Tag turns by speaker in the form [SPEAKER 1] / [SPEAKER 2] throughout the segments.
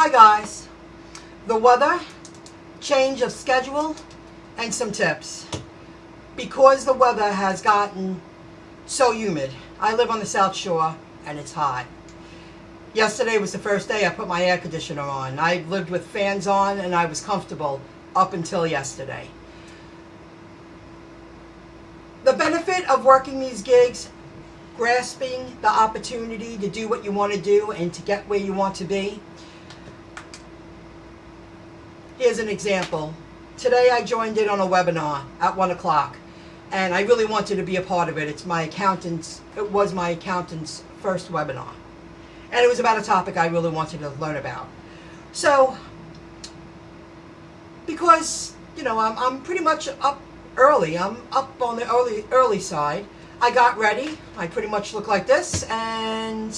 [SPEAKER 1] Hi guys, the weather, change of schedule, and some tips. Because the weather has gotten so humid, I live on the South Shore and it's hot. Yesterday was the first day I put my air conditioner on. I lived with fans on and I was comfortable up until yesterday. The benefit of working these gigs, grasping the opportunity to do what you want to do and to get where you want to be. Here's an example. Today I joined in on a webinar at 1 o'clock and I really wanted to be a part of it. It was my accountant's first webinar. And it was about a topic I really wanted to learn about. So, because, you know, I'm pretty much up early. I'm up on the early side. I got ready. I pretty much look like this, and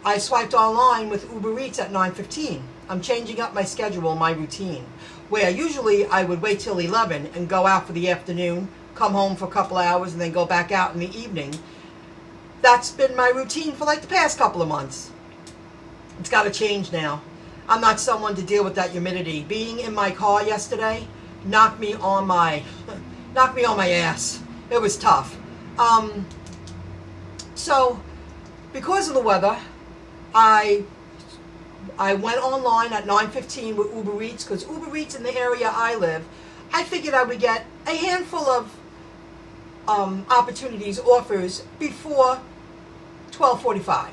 [SPEAKER 1] I swiped online with Uber Eats at 9:15. I'm changing up my schedule, my routine, where usually I would wait till 11 and go out for the afternoon, come home for a couple hours, and then go back out in the evening. That's been my routine for like the past couple of months. It's got to change now. I'm not someone to deal with that humidity. Being in my car yesterday knocked me on my ass. It was tough. So because of the weather, I went online at 9:15 with Uber Eats, because Uber Eats in the area I live, I figured I would get a handful of opportunities, offers before 12:45.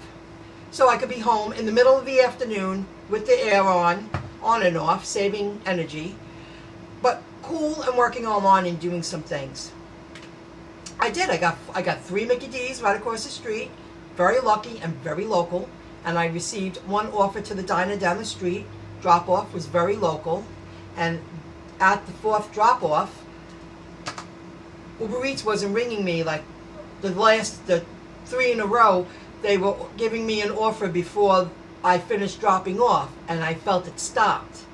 [SPEAKER 1] So I could be home in the middle of the afternoon with the air on and off, saving energy, but cool and working online and doing some things. I did. I got 3 Mickey D's right across the street, very lucky and very local, and I received one offer to the diner down the street. Drop-off was very local, and at the 4th drop-off, Uber Eats wasn't ringing me like the 3 in a row. They were giving me an offer before I finished dropping off, and I felt it stopped.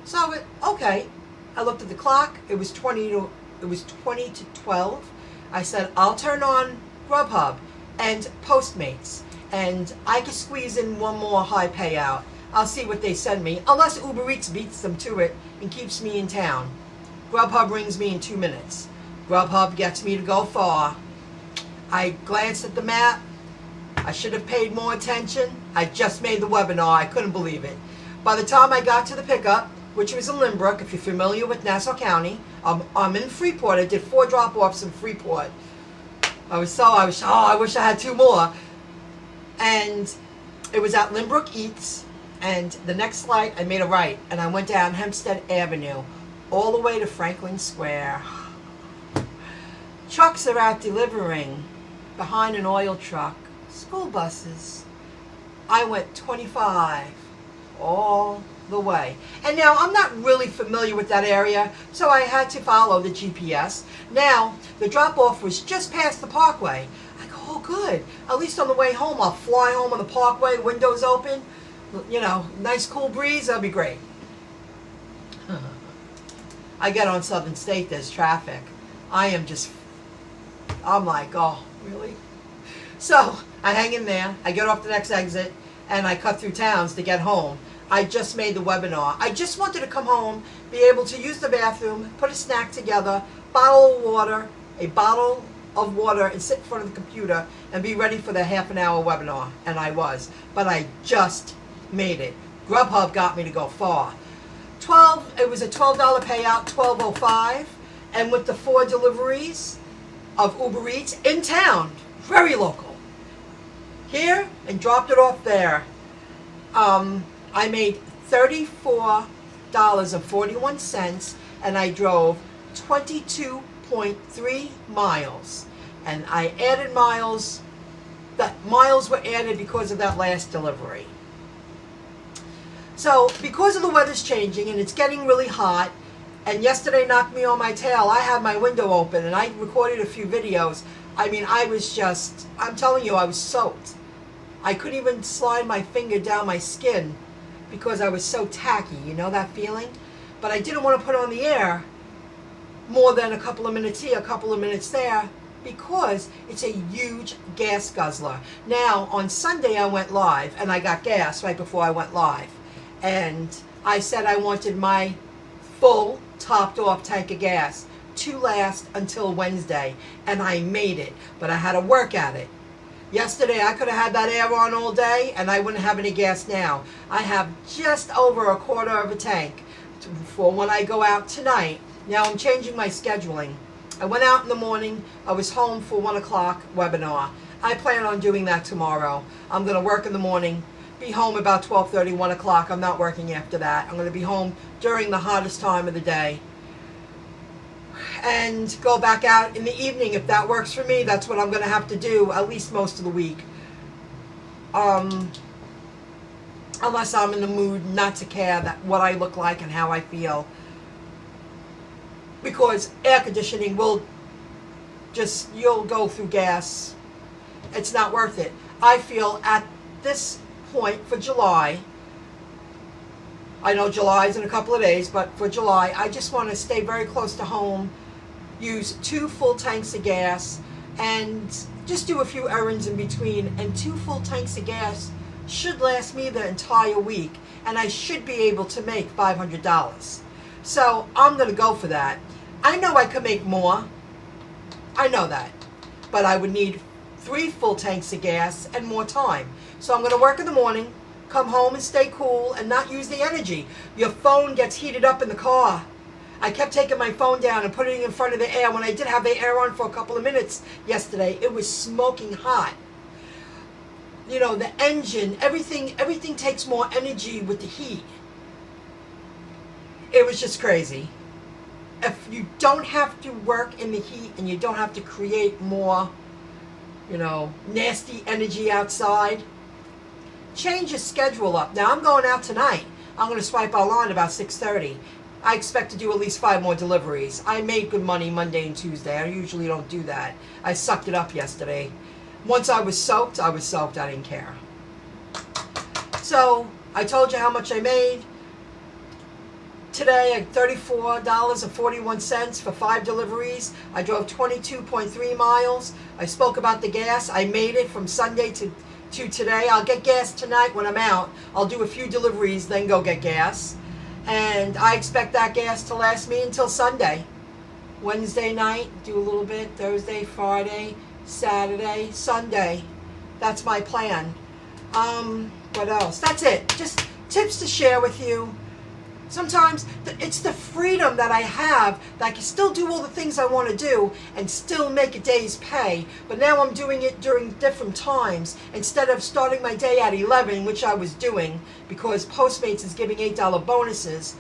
[SPEAKER 1] So, okay. I looked at the clock. It was 20 to 12. I said, I'll turn on Grubhub and Postmates, and I can squeeze in one more high payout. I'll see what they send me, unless Uber Eats beats them to it and keeps me in town. Grubhub rings me in 2 minutes. Grubhub gets me to go far. I glanced at the map. I should have paid more attention. I just made the webinar. I couldn't believe it. By the time I got to the pickup, which was in Lynbrook, if you're familiar with Nassau County, I'm in Freeport. I did 4 drop-offs in Freeport. I wish I had 2 more. And it was at Lynbrook Eats, and the next light I made a right, and I went down Hempstead Avenue, all the way to Franklin Square. Trucks are out delivering behind an oil truck. School buses. I went 25 all the way. And now I'm not really familiar with that area, so I had to follow the GPS. Now, the drop-off was just past the parkway. I go, oh good, at least on the way home, I'll fly home on the parkway, windows open, you know, nice cool breeze, that'll be great. I get on Southern State, there's traffic. I'm like, oh, really? So, I hang in there, I get off the next exit, and I cut through towns to get home. I just made the webinar. I just wanted to come home, be able to use the bathroom, put a snack together, a bottle of water, and sit in front of the computer and be ready for the half-an-hour webinar. And I was. But I just made it. Grubhub got me to go far. It was a $12 payout, $12.05, and with the 4 deliveries of Uber Eats in town, very local, here and dropped it off there. I made $34.41, and I drove 22.3 miles. And I added miles. The miles were added because of that last delivery. So, because of the weather's changing and it's getting really hot, and yesterday knocked me on my tail, I had my window open and I recorded a few videos. I mean, I'm telling you, I was soaked. I couldn't even slide my finger down my skin because I was so tacky, you know that feeling? But I didn't want to put on the air more than a couple of minutes here, a couple of minutes there, because it's a huge gas guzzler. Now, on Sunday I went live, and I got gas right before I went live. and I said I wanted my full topped off tank of gas to last until Wednesday, and I made it, but I had to work at it. Yesterday I could have had that air on all day and I wouldn't have any gas now. I have just over a quarter of a tank for when I go out tonight. Now I'm changing my scheduling. I went out in the morning, I was home for 1 o'clock webinar. I plan on doing that tomorrow. I'm going to work in the morning, be home about 12:30, 1 o'clock. I'm not working after that. I'm going to be home during the hottest time of the day. And go back out in the evening. If that works for me, that's what I'm going to have to do at least most of the week. Unless I'm in the mood not to care what I look like and how I feel. Because air conditioning will just, you'll go through gas. It's not worth it. I feel at this point for July, I know July is in a couple of days, but for July, I just want to stay very close to home, use 2 full tanks of gas, and just do a few errands in between. And 2 full tanks of gas should last me the entire week, and I should be able to make $500. So I'm going to go for that. I know I could make more. I know that. But I would need 3 full tanks of gas and more time. So I'm going to work in the morning, come home and stay cool and not use the energy. Your phone gets heated up in the car. I kept taking my phone down and putting it in front of the air. When I did have the air on for a couple of minutes yesterday, it was smoking hot. You know, the engine, everything takes more energy with the heat. It was just crazy. If you don't have to work in the heat and you don't have to create more, you know, nasty energy outside, change your schedule up. Now I'm going out tonight. I'm going to swipe our lawn about 6:30. I expect to do at least 5 more deliveries. I made good money Monday and Tuesday. I usually don't do that. I sucked it up yesterday. Once I was soaked, I was soaked. I didn't care. So I told you how much I made. Today at $34.41 for 5 deliveries. I drove 22.3 miles. I spoke about the gas. I made it from Sunday to today. I'll get gas tonight when I'm out. I'll do a few deliveries, then go get gas. And I expect that gas to last me until Sunday. Wednesday night, do a little bit. Thursday, Friday, Saturday, Sunday. That's my plan. What else? That's it. Just tips to share with you. Sometimes it's the freedom that I have that I can still do all the things I want to do and still make a day's pay. But now I'm doing it during different times instead of starting my day at 11, which I was doing because Postmates is giving $8 bonuses.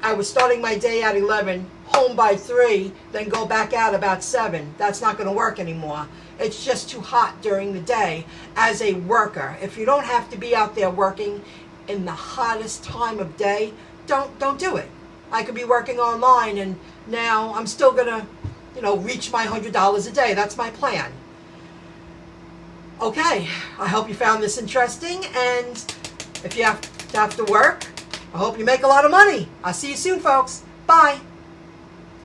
[SPEAKER 1] I was starting my day at 11, home by 3, then go back out about 7. That's not going to work anymore. It's just too hot during the day as a worker. If you don't have to be out there working in the hottest time of day, don't do it. I could be working online and now I'm still gonna, you know, reach my $100 a day. That's my plan. Okay, I hope you found this interesting, and if you have to work, I hope you make a lot of money. I'll see you soon, folks. Bye.